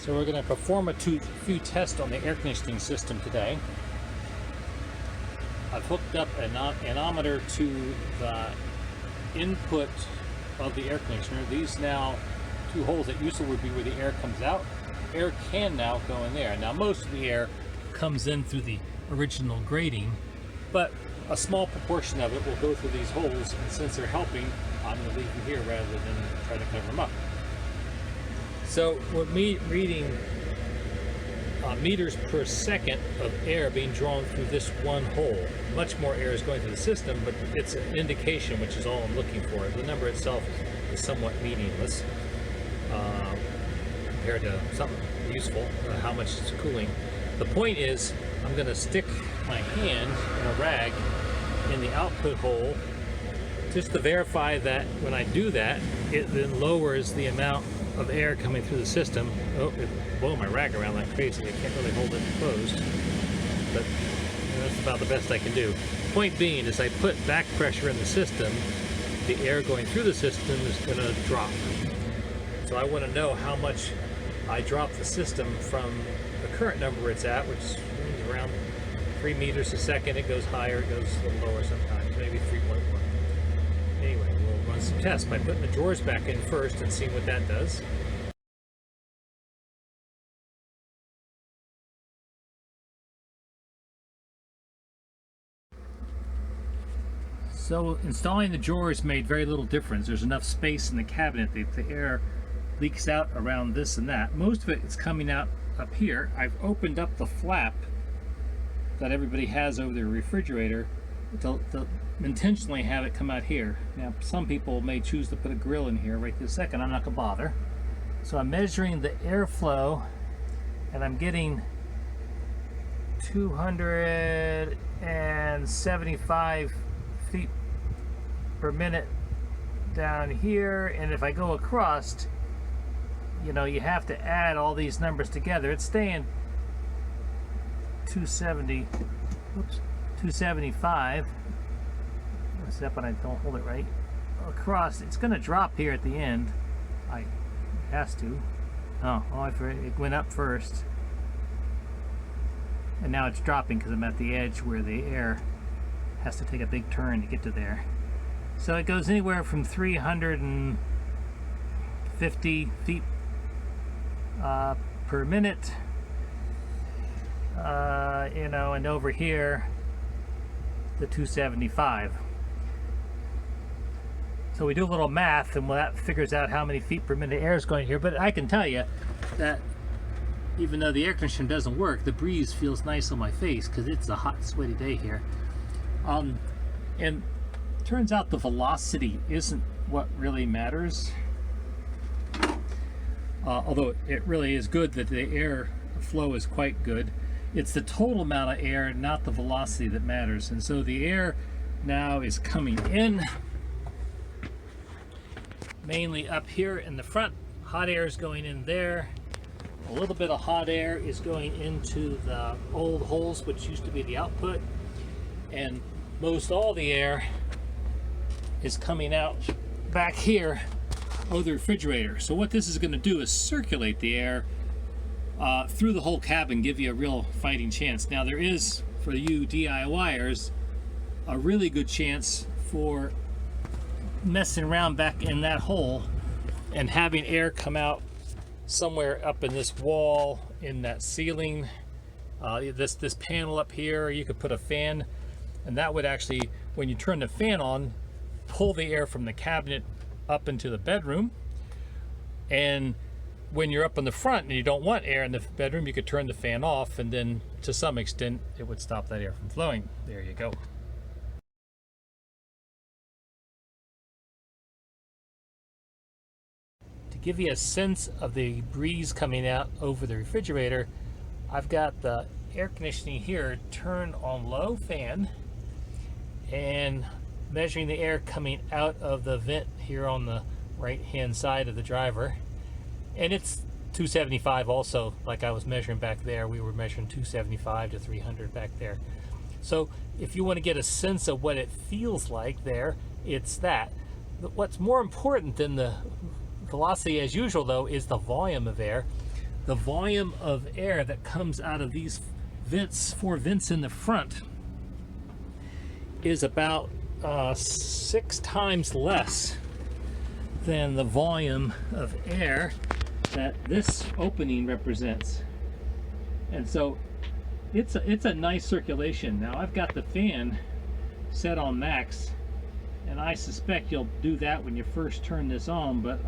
So we're going to perform a few tests on the air conditioning system today. I've hooked up an anemometer to the input of the air conditioner. These now two holes that used to would be where the air comes out. Air can now go in there. Now most of the air comes in through the original grating, but a small proportion of it will go through these holes, and since they're helping, I'm going to leave them here rather than try to cover them up. So we're reading meters per second of air being drawn through this one hole. Much more air is going through the system, but it's an indication, which is all I'm looking for. The number itself is somewhat meaningless compared to something useful, how much it's cooling. The point is, I'm going to stick my hand in a rag in the output hole just to verify that when I do that, it then lowers the amount of air coming through the system. Oh, it's blowing my rag around like crazy. I can't really hold it closed, but that's about the best I can do. Point being, as I put back pressure in the system, the air going through the system is going to drop. So I want to know how much I drop the system from the current number it's at, which is around 3 meters a second. It goes higher, it goes a little lower sometimes, maybe 3.1. Anyway, we'll run some tests by putting the drawers back in first and seeing what that does. So installing the drawers made very little difference. There's enough space in the cabinet that the air leaks out around this and that. Most of it is coming out up here. I've opened up the flap that everybody has over their refrigerator to intentionally have it come out here. Now some people may choose to put a grill in here right this second. I'm not gonna bother. So I'm measuring the airflow, and I'm getting 275 feet per minute down here, and if I go across, you know, you have to add all these numbers together. It's staying 275. Except when I don't hold it right across, it's going to drop here at the end. It has to. Oh, it went up first, and now it's dropping because I'm at the edge where the air has to take a big turn to get to there. So it goes anywhere from 350 feet per minute, you know, and over here the 275. So we do a little math, and that figures out how many feet per minute air is going here. But I can tell you that even though the air conditioner doesn't work, the breeze feels nice on my face because it's a hot, sweaty day here. And it turns out the velocity isn't what really matters. Although it really is good that the air flow is quite good. It's the total amount of air, not the velocity, that matters. And so the air now is coming in, mainly up here in the front. Hot air is going in there. A little bit of hot air is going into the old holes, which used to be the output. And most all the air is coming out back here of the refrigerator. So what this is going to do is circulate the air through the whole cabin, give you a real fighting chance. Now there is, for you DIYers, a really good chance for messing around back in that hole and having air come out somewhere up in this wall, in that ceiling, this panel up here. You could put a fan, and that would actually, when you turn the fan on, pull the air from the cabinet up into the bedroom. And when you're up in the front and you don't want air in the bedroom, you could turn the fan off, and then to some extent it would stop that air from flowing. There you go. To give you a sense of the breeze coming out over the refrigerator, I've got the air conditioning here turned on low fan and measuring the air coming out of the vent here on the right hand side of the driver, and it's 275 also. Like I was measuring back there, we were measuring 275 to 300 back there. So if you want to get a sense of what it feels like there, it's that. What's more important than the velocity as usual though is the volume of air. the volume of air that comes out of these vents, 4 vents in the front, is about 6 times less than the volume of air that this opening represents. And so it's a nice circulation. Now I've got the fan set on max, and I suspect you'll do that when you first turn this on, but